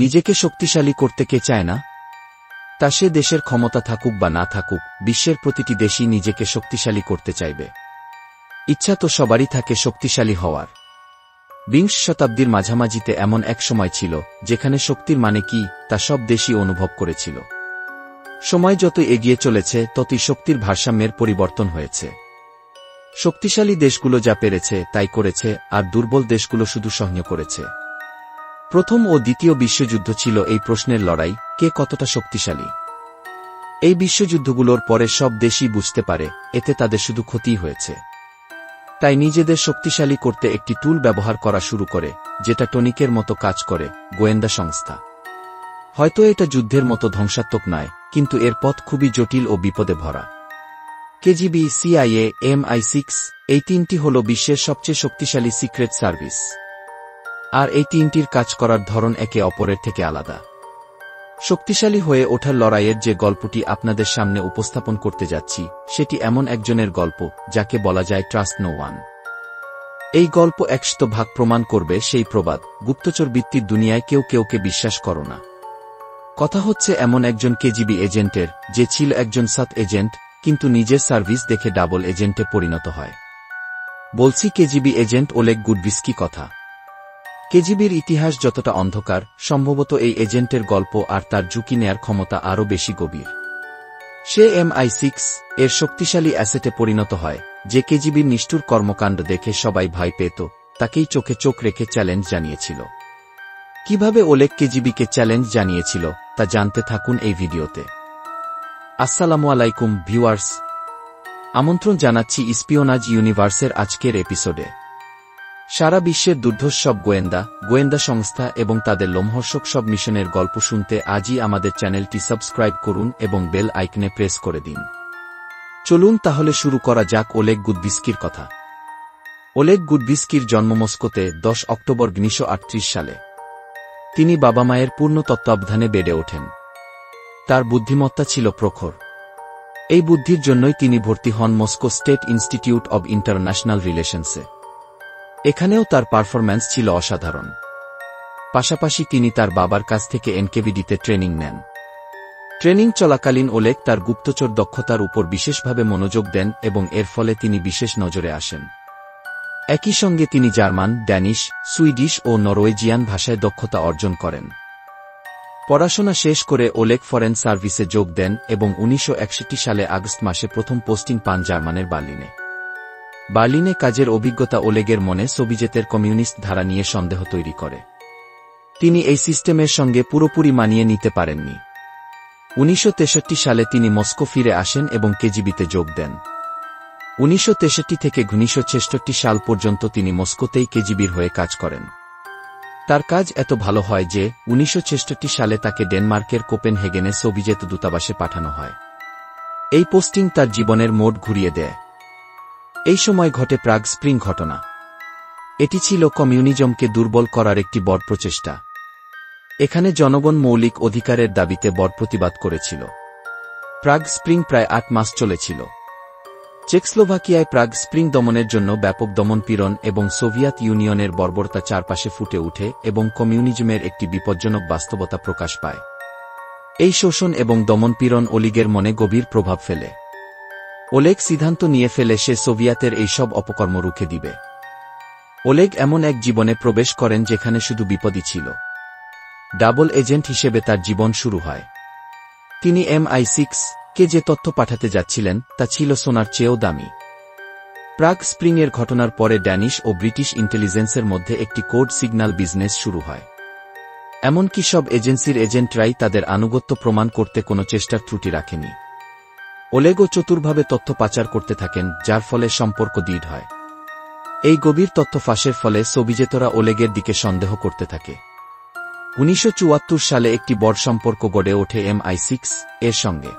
নিজেকে শক্তিশালী করতে কে চায় না? তা সে দেশের ক্ষমতা থাকুক বা না থাকুক, বিশ্বের প্রতিটি দেশই নিজেকে শক্তিশালী করতে চাইবে। ইচ্ছা তো সবারই থাকে শক্তিশালী হওয়ার। বিংশ শতাব্দীর মাঝামাঝিতে এমন এক সময় ছিল যেখানে শক্তির মানে কি তা সব দেশই অনুভব করেছিল। সময় যত এগিয়ে চলেছে ততই শক্তির ভারসাম্যের পরিবর্তন হয়েছে। শক্তিশালী দেশগুলো যা পেরেছে তাই করেছে, আর দুর্বল দেশগুলো শুধু সহ্য করেছে। প্রথম ও দ্বিতীয় বিশ্বযুদ্ধ ছিল এই প্রশ্নের লড়াই, কে কতটা শক্তিশালী। এই বিশ্বযুদ্ধগুলোর পরে সব দেশই বুঝতে পারে এতে তাদের শুধু ক্ষতিই হয়েছে। তাই নিজেদের শক্তিশালী করতে একটি টুল ব্যবহার করা শুরু করে, যেটা টনিকের মতো কাজ করে, গোয়েন্দা সংস্থা। হয়তো এটা যুদ্ধের মতো ধ্বংসাত্মক নয়, কিন্তু এর পথ খুবই জটিল ও বিপদে ভরা। কেজিবি, সিআইএ, MI6 এই তিনটি হল বিশ্বের সবচেয়ে শক্তিশালী সিক্রেট সার্ভিস। আর এই তিনটির কাজ করার ধরন একে অপরের থেকে আলাদা। শক্তিশালী হয়ে ওঠার লড়াইয়ের যে গল্পটি আপনাদের সামনে উপস্থাপন করতে যাচ্ছি, সেটি এমন একজনের গল্প যাকে বলা যায় ট্রাস্ট নো ওয়ান। এই গল্প 100% প্রমাণ করবে সেই প্রবাদ, গুপ্তচর বৃত্তির দুনিয়ায় কেউ কেউকে বিশ্বাস করো না। কথা হচ্ছে এমন একজন কেজিবি এজেন্টের, যে ছিল একজন সাত এজেন্ট, কিন্তু নিজের সার্ভিস দেখে ডাবল এজেন্টে পরিণত হয়। বলছি কেজিবি এজেন্ট ওলেগ গুডবিস্কি কথা। কেজিবির ইতিহাস যতটা অন্ধকার, সম্ভবত এই এজেন্টের গল্প আর তার ঝুঁকি নেয়ার ক্ষমতা আরও বেশি গভীর। সে MI6 এর শক্তিশালী অ্যাসেটে পরিণত হয়, যে কেজিবির নিষ্ঠুর কর্মকাণ্ড দেখে সবাই ভয় পেত, তাকেই চোখে চোখ রেখে চ্যালেঞ্জ জানিয়েছিল। কিভাবে ওলেগ কেজিবিকে চ্যালেঞ্জ জানিয়েছিল তা জানতে থাকুন এই ভিডিওতে। আসসালামু আলাইকুম ভিউয়ার্স, আমন্ত্রণ জানাচ্ছি স্পিওনাজ ইউনিভার্সের আজকের এপিসোডে। সারা বিশ্বের দুর্ধর্ষ সব গোয়েন্দা সংস্থা এবং তাদের লোমহর্ষক সব মিশনের গল্প শুনতে আজই আমাদের চ্যানেলটি সাবস্ক্রাইব করুন এবং বেল আইকনে প্রেস করে দিন। চলুন তাহলে শুরু করা যাক ওলেগ গুডবিস্কির কথা। ওলেগ গুডবিস্কির জন্ম মস্কোতে 10 অক্টোবর 1938 সালে। তিনি বাবা মায়ের পূর্ণ তত্ত্বাবধানে বেড়ে ওঠেন। তার বুদ্ধিমত্তা ছিল প্রখর। এই বুদ্ধির জন্যই তিনি ভর্তি হন Moscow State Institute of International রিলেশনসে। এখানেও তার পারফরম্যান্স ছিল অসাধারণ। পাশাপাশি তিনি তার বাবার কাছ থেকে এনকেভিডিতে ট্রেনিং নেন। ট্রেনিং চলাকালীন ওলেগ তার গুপ্তচর দক্ষতার উপর বিশেষভাবে মনোযোগ দেন এবং এর ফলে তিনি বিশেষ নজরে আসেন। একই সঙ্গে তিনি জার্মান, ড্যানিশ, সুইডিশ ও নরওয়েজিয়ান ভাষায় দক্ষতা অর্জন করেন। পড়াশোনা শেষ করে ওলেগ ফরেন সার্ভিসে যোগ দেন এবং 1961 সালে আগস্ট মাসে প্রথম পোস্টিং পান জার্মানের বার্লিনে কাজের অভিজ্ঞতা ওলেগের মনে সোভিয়েতের কমিউনিস্ট ধারা নিয়ে সন্দেহ তৈরি করে। তিনি এই সিস্টেমের সঙ্গে পুরোপুরি মানিয়ে নিতে পারেননি। 1963 সালে তিনি মস্কো ফিরে আসেন এবং কেজিবিতে যোগ দেন। 1963 থেকে 1966 সাল পর্যন্ত তিনি মস্কোতেই কেজিবির হয়ে কাজ করেন। তার কাজ এত ভালো হয় যে 1966 সালে তাকে ডেনমার্কের কোপেনহেগেনে সোভিয়েত দূতাবাসে পাঠানো হয়। এই পোস্টিং তার জীবনের মোড় ঘুরিয়ে দেয়। এই সময় ঘটে প্রাগ স্প্রিং ঘটনা। এটি ছিল কমিউনিজমকে দুর্বল করার একটি বড় প্রচেষ্টা। এখানে জনগণ মৌলিক অধিকারের দাবিতে বড় প্রতিবাদ করেছিল। প্রাগ স্প্রিং প্রায় 8 মাস চলেছিল। চেকস্লোভাকিয়ায় প্রাগ স্প্রিং দমনের জন্য ব্যাপক দমনপীড়ন এবং সোভিয়েত ইউনিয়নের বর্বরতা চারপাশে ফুটে ওঠে এবং কমিউনিজমের একটি বিপজ্জনক বাস্তবতা প্রকাশ পায়। এই শোষণ এবং দমনপীড়ন ওলেগের মনে গভীর প্রভাব ফেলে। ওলেগ সিদ্ধান্ত নিয়ে ফেলে সে সোভিয়েতের এই সব অপকর্ম রুখে দিবে। ওলেগ এমন এক জীবনে প্রবেশ করেন যেখানে শুধু বিপদই ছিল। ডাবল এজেন্ট হিসেবে তার জীবন শুরু হয়। তিনি MI6 কে যে তথ্য পাঠাতে যাচ্ছিলেন তা ছিল সোনার চেয়েও দামি। প্রাগ স্প্রিংয়ের ঘটনার পরে ড্যানিশ ও ব্রিটিশ ইন্টেলিজেন্সের মধ্যে একটি কোড সিগন্যাল বিজনেস শুরু হয়। এমনকি সব এজেন্সির এজেন্টরাই তাদের আনুগত্য প্রমাণ করতে কোনো চেষ্টার ত্রুটি রাখেনি। ওলেগও চতুরভাবে তথ্য পাচার করতে থাকেন, যার ফলে সম্পর্ক দৃঢ় হয়। এই গভীর তথ্য ফাঁসের ফলে সোভিয়েতরা ওলেগের দিকে সন্দেহ করতে থাকে। 1974 সালে একটি বড় সম্পর্ক গড়ে ওঠে MI6 এর সঙ্গে।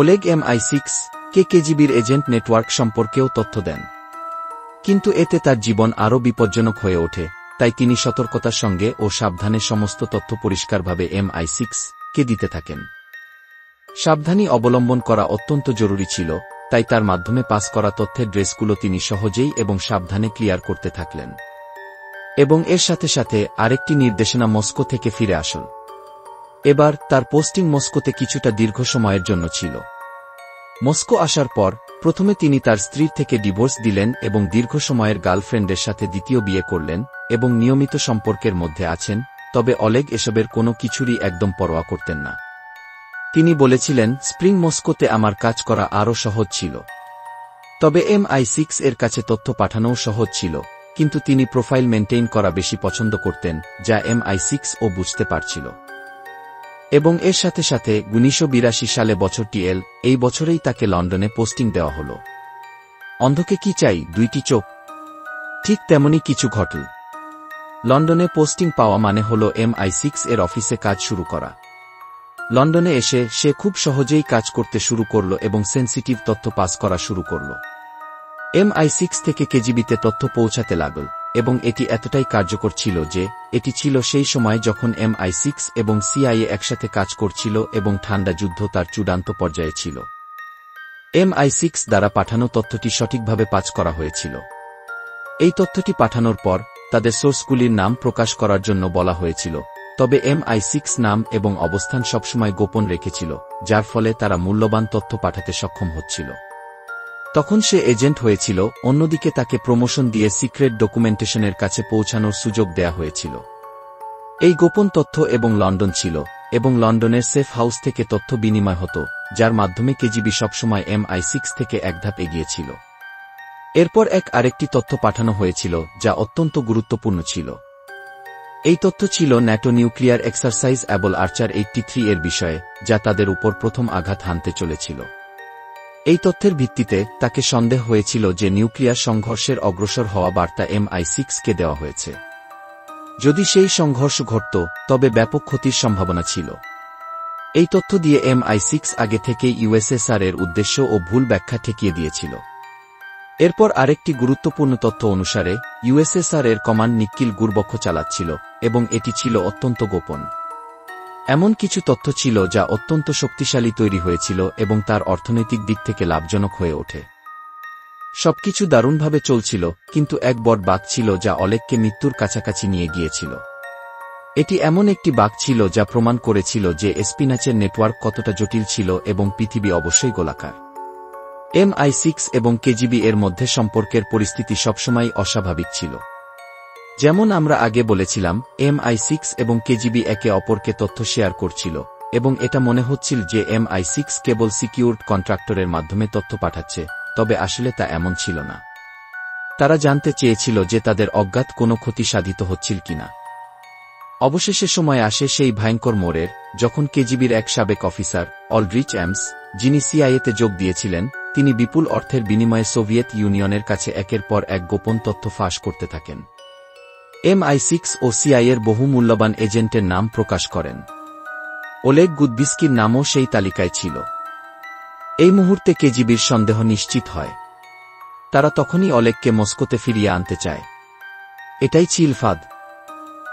ওলেগ MI6 কে কেজিবির এজেন্ট নেটওয়ার্ক সম্পর্কেও তথ্য দেন। কিন্তু এতে তার জীবন আরও বিপজ্জনক হয়ে ওঠে, তাই তিনি সতর্কতার সঙ্গে ও সাবধানে সমস্ত তথ্য পরিষ্কারভাবে MI6 কে দিতে থাকেন। সাবধানী অবলম্বন করা অত্যন্ত জরুরি ছিল, তাই তার মাধ্যমে পাস করা তথ্যের ড্রেসগুলো তিনি সহজেই এবং সাবধানে ক্লিয়ার করতে থাকলেন। এবং এর সাথে সাথে আরেকটি নির্দেশনা মস্কো থেকে ফিরে আসল। এবার তার পোস্টিং মস্কোতে কিছুটা দীর্ঘ সময়ের জন্য ছিল। মস্কো আসার পর প্রথমে তিনি তার স্ত্রীর থেকে ডিভোর্স দিলেন এবং দীর্ঘ সময়ের গার্লফ্রেন্ডের সাথে দ্বিতীয় বিয়ে করলেন এবং নিয়মিত সম্পর্কের মধ্যে আছেন, তবে অলেগ এসবের কোনো কিছুরই একদম পরোয়া করতেন না। তিনি বলেছিলেন, স্প্রিং মস্কোতে আমার কাজ করা আরও সহজ ছিল। তবে MI6 এর কাছে তথ্য পাঠানোও সহজ ছিল, কিন্তু তিনি প্রোফাইল মেনটেইন করা বেশি পছন্দ করতেন, যা MI6 ও বুঝতে পারছিল। এবং এর সাথে সাথে 1982 সালে বছরটি এল, এই বছরেই তাকে লন্ডনে পোস্টিং দেওয়া হল। অন্ধকে কি চাই, দুইটি চোখ? ঠিক তেমনই কিছু ঘটল। লন্ডনে পোস্টিং পাওয়া মানে হল MI6 এর অফিসে কাজ শুরু করা। লন্ডনে এসে সে খুব সহজেই কাজ করতে শুরু করল এবং সেন্সিটিভ তথ্য পাস করা শুরু করল। MI6 থেকে কেজিবিতে তথ্য পৌঁছাতে লাগল, এবং এটি এতটাই কার্যকর ছিল যে এটি ছিল সেই সময় যখন MI6 এবং CIA একসাথে কাজ করছিল এবং ঠান্ডা যুদ্ধ তার চূড়ান্ত পর্যায়ে ছিল। MI6 দ্বারা পাঠানো তথ্যটি সঠিকভাবে পাস করা হয়েছিল। এই তথ্যটি পাঠানোর পর তাদের সোর্সগুলির নাম প্রকাশ করার জন্য বলা হয়েছিল, তবে MI6 নাম এবং অবস্থান সবসময় গোপন রেখেছিল, যার ফলে তারা মূল্যবান তথ্য পাঠাতে সক্ষম হচ্ছিল। তখন সে এজেন্ট হয়েছিল, অন্যদিকে তাকে প্রমোশন দিয়ে সিক্রেট ডকুমেন্টেশনের কাছে পৌঁছানোর সুযোগ দেয়া হয়েছিল। এই গোপন তথ্য এবং লন্ডন ছিল, এবং লন্ডনের সেফ হাউস থেকে তথ্য বিনিময় হতো, যার মাধ্যমে কেজিবি সবসময় MI6 থেকে এক ধাপ এগিয়েছিল। এরপর আরেকটি তথ্য পাঠানো হয়েছিল, যা অত্যন্ত গুরুত্বপূর্ণ ছিল। এই তথ্য ছিল ন্যাটো নিউক্লিয়ার এক্সারসাইজ অ্যাবল আর্চার 83 এর বিষয়ে, যা তাদের উপর প্রথম আঘাত হানতে চলেছিল। এই তথ্যের ভিত্তিতে তাকে সন্দেহ হয়েছিল যে নিউক্লিয়ার সংঘর্ষের অগ্রসর হওয়া বার্তা MI6-কে দেওয়া হয়েছে। যদি সেই সংঘর্ষ ঘটত, তবে ব্যাপক ক্ষতির সম্ভাবনা ছিল। এই তথ্য দিয়ে MI6 আগে থেকেই USSR এর উদ্দেশ্য ও ভুল ব্যাখ্যা ঠেকিয়ে দিয়েছিল। এরপর আরেকটি গুরুত্বপূর্ণ তথ্য অনুসারে USSR এর কমান্ড নিক্কিল গুরবক্ষ চালাচ্ছিল, এবং এটি ছিল অত্যন্ত গোপন। এমন কিছু তথ্য ছিল যা অত্যন্ত শক্তিশালী তৈরি হয়েছিল এবং তার অর্থনৈতিক দিক থেকে লাভজনক হয়ে ওঠে। সবকিছু দারুণভাবে চলছিল, কিন্তু এক বড় বাগ ছিল যা অলেগকে মৃত্যুর কাছাকাছি নিয়ে গিয়েছিল। এটি এমন একটি বাগ ছিল যা প্রমাণ করেছিল যে স্পিনাচের নেটওয়ার্ক কতটা জটিল ছিল এবং পৃথিবী অবশ্যই গোলাকার। MI6 এবং কেজিবি এর মধ্যে সম্পর্কের পরিস্থিতি সবসময় অস্বাভাবিক ছিল। যেমন আমরা আগে বলেছিলাম, MI6 এবং কেজিবি একে অপরকে তথ্য শেয়ার করছিল, এবং এটা মনে হচ্ছিল যে MI6 কেবল সিকিউরড কন্ট্রাক্টরের মাধ্যমে তথ্য পাঠাচ্ছে, তবে আসলে তা এমন ছিল না। তারা জানতে চেয়েছিল যে তাদের অজ্ঞাত কোনো ক্ষতি সাধিত হচ্ছিল কিনা। অবশেষে সময় আসে সেই ভয়ঙ্কর মোড়ের, যখন কেজিবির এক সাবেক অফিসার, অলড্রিচ এমস, যিনি সিআইএতে যোগ দিয়েছিলেন, তিনি বিপুল অর্থের বিনিময়ে সোভিয়েত ইউনিয়নের কাছে একের পর এক গোপন তথ্য ফাঁস করতে থাকেন। MI6 ও সিআইএর বহু মূল্যবান এজেন্টের নাম প্রকাশ করেন। ওলেগ গুদবিস্কির নামও সেই তালিকায় ছিল। এই মুহূর্তে কেজিবির সন্দেহ নিশ্চিত হয়। তারা তখনই ওলেগকে মস্কোতে ফিরিয়ে আনতে চায়। এটাই ছিল ফাঁদ।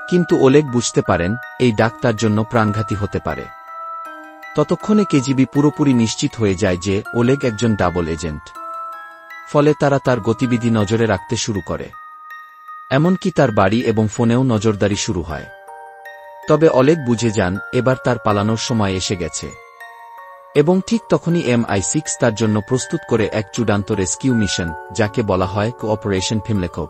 কিন্তু ওলেগ বুঝতে পারেন, এই ডাক তার জন্য প্রাণঘাতী হতে পারে। ততক্ষণে কেজিবি পুরোপুরি নিশ্চিত হয়ে যায় যে ওলেগ একজন ডাবল এজেন্ট। ফলে তারা তার গতিবিধি নজরে রাখতে শুরু করে। এমনকি তার বাড়ি এবং ফোনেও নজরদারি শুরু হয়। তবে ওলেগ বুঝে যান, এবার তার পালানোর সময় এসে গেছে। এবং ঠিক তখনই MI6 তার জন্য প্রস্তুত করে এক চূড়ান্ত রেস্কিউ মিশন, যাকে বলা হয় অপারেশন ফিমলেকপ।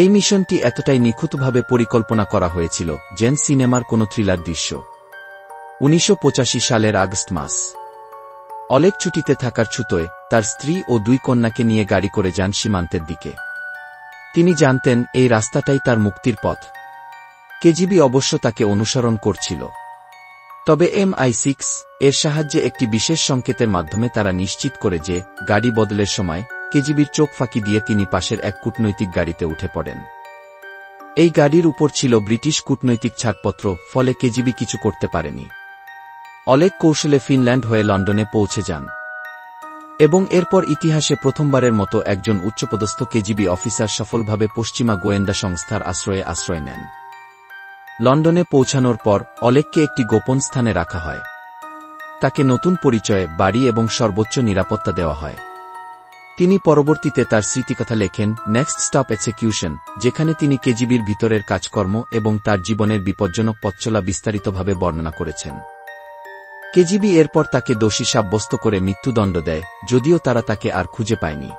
এই মিশনটি এতটাই নিখুঁতভাবে পরিকল্পনা করা হয়েছিল, যেন সিনেমার কোনো থ্রিলার দৃশ্য। 1985 সালের আগস্ট মাস। ওলেগ ছুটিতে থাকার ছুতোয় তার স্ত্রী ও 2 কন্যাকে নিয়ে গাড়ি করে যান সীমান্তের দিকে। তিনি জানতেন এই রাস্তাটাই তার মুক্তির পথ। কেজিবি অবশ্য তাকে অনুসরণ করছিল। তবে MI6 এর সাহায্যে একটি বিশেষ সংকেতের মাধ্যমে তারা নিশ্চিত করে যে গাড়ি বদলের সময় কেজিবির চোখ ফাঁকি দিয়ে তিনি পাশের এক কূটনৈতিক গাড়িতে উঠে পড়েন। এই গাড়ির উপর ছিল ব্রিটিশ কূটনৈতিক ছাড়পত্র, ফলে কেজিবি কিছু করতে পারেনি। ওলেগ কৌশলে ফিনল্যান্ড হয়ে লন্ডনে পৌঁছে যান। এবং এরপর ইতিহাসে প্রথমবারের মতো একজন উচ্চপদস্থ কেজিবি অফিসার সফলভাবে পশ্চিমা গোয়েন্দা সংস্থার আশ্রয় নেন। লন্ডনে পৌঁছানোর পর ওলেগকে একটি গোপন স্থানে রাখা হয়। তাকে নতুন পরিচয়, বাড়ি এবং সর্বোচ্চ নিরাপত্তা দেওয়া হয়। তিনি পরবর্তীতে তার স্মৃতিকথা লেখেন নেক্সট স্টপ এক্সিকিউশন, যেখানে তিনি কেজিবির ভিতরের কাজকর্ম এবং তার জীবনের বিপজ্জনক পথচলা বিস্তারিতভাবে বর্ণনা করেছেন। কেজিবি এরপর তাকে দোষী সাব্যস্ত করে মৃত্যুদণ্ড দেয়, যদিও তারা তাকে আর খুঁজে পায়নি।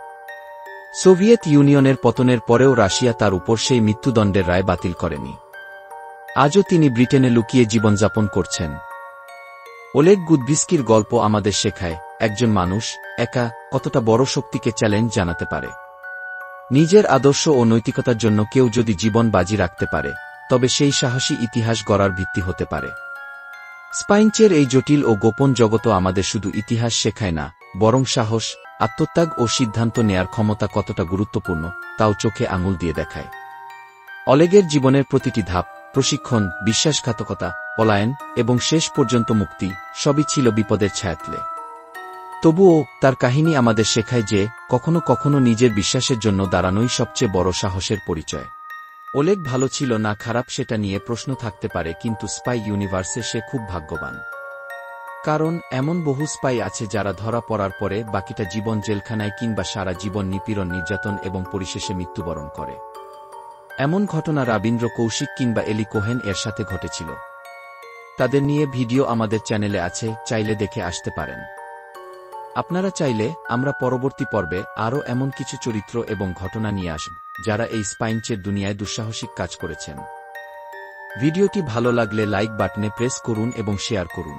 সোভিয়েত ইউনিয়নের পতনের পরেও রাশিয়া তার উপর সেই মৃত্যুদণ্ডের রায় বাতিল করেনি। আজও তিনি ব্রিটেনে লুকিয়ে জীবনযাপন করছেন। ওলেগ গুদভিস্কির গল্প আমাদের শেখায়, একজন মানুষ একা কতটা বড় শক্তিকে চ্যালেঞ্জ জানাতে পারে। নিজের আদর্শ ও নৈতিকতার জন্য কেউ যদি জীবন বাজি রাখতে পারে, তবে সেই সাহসী ইতিহাস গড়ার ভিত্তি হতে পারে। স্পাইনচের এই জটিল ও গোপন জগৎ আমাদের শুধু ইতিহাস শেখায় না, বরং সাহস, আত্মত্যাগ ও সিদ্ধান্ত নেয়ার ক্ষমতা কতটা গুরুত্বপূর্ণ তাও চোখে আঙুল দিয়ে দেখায়। অলেগের জীবনের প্রতিটি ধাপ, প্রশিক্ষণ, বিশ্বাসঘাতকতা, পলায়ন এবং শেষ পর্যন্ত মুক্তি সবই ছিল বিপদের ছায়াতলে। তবুও তার কাহিনী আমাদের শেখায় যে কখনো কখনো নিজের বিশ্বাসের জন্য দাঁড়ানোই সবচেয়ে বড় সাহসের পরিচয়। ওলেগ ভালো ছিল না খারাপ সেটা নিয়ে প্রশ্ন থাকতে পারে, কিন্তু স্পাই ইউনিভার্সে সে খুব ভাগ্যবান। কারণ এমন বহু স্পাই আছে যারা ধরা পড়ার পরে বাকিটা জীবন জেলখানায় কিংবা সারা জীবন নিপীড়ন, নির্যাতন এবং পরিশেষে মৃত্যুবরণ করে। এমন ঘটনা রবীন্দ্র কৌশিক কিংবা এলি কোহেন এর সাথে ঘটেছিল। তাদের নিয়ে ভিডিও আমাদের চ্যানেলে আছে, চাইলে দেখে আসতে পারেন। আপনারা চাইলে আমরা পরবর্তী পর্বে আরও এমন কিছু চরিত্র এবং ঘটনা নিয়ে আসব যারা এই স্পাইনচের দুনিয়ায় দুঃসাহসিক কাজ করেছেন। ভিডিওটি ভালো লাগলে লাইক বাটনে প্রেস করুন এবং শেয়ার করুন।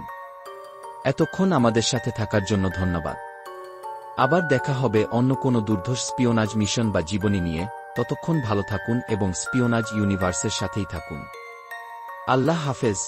এতক্ষণ আমাদের সাথে থাকার জন্য ধন্যবাদ। আবার দেখা হবে অন্য কোনো দুর্ধর্ষ স্পিওনাজ মিশন বা জীবনী নিয়ে। ততক্ষণ ভালো থাকুন এবং স্পিওনাজ ইউনিভার্সের সাথেই থাকুন। আল্লাহ হাফেজ।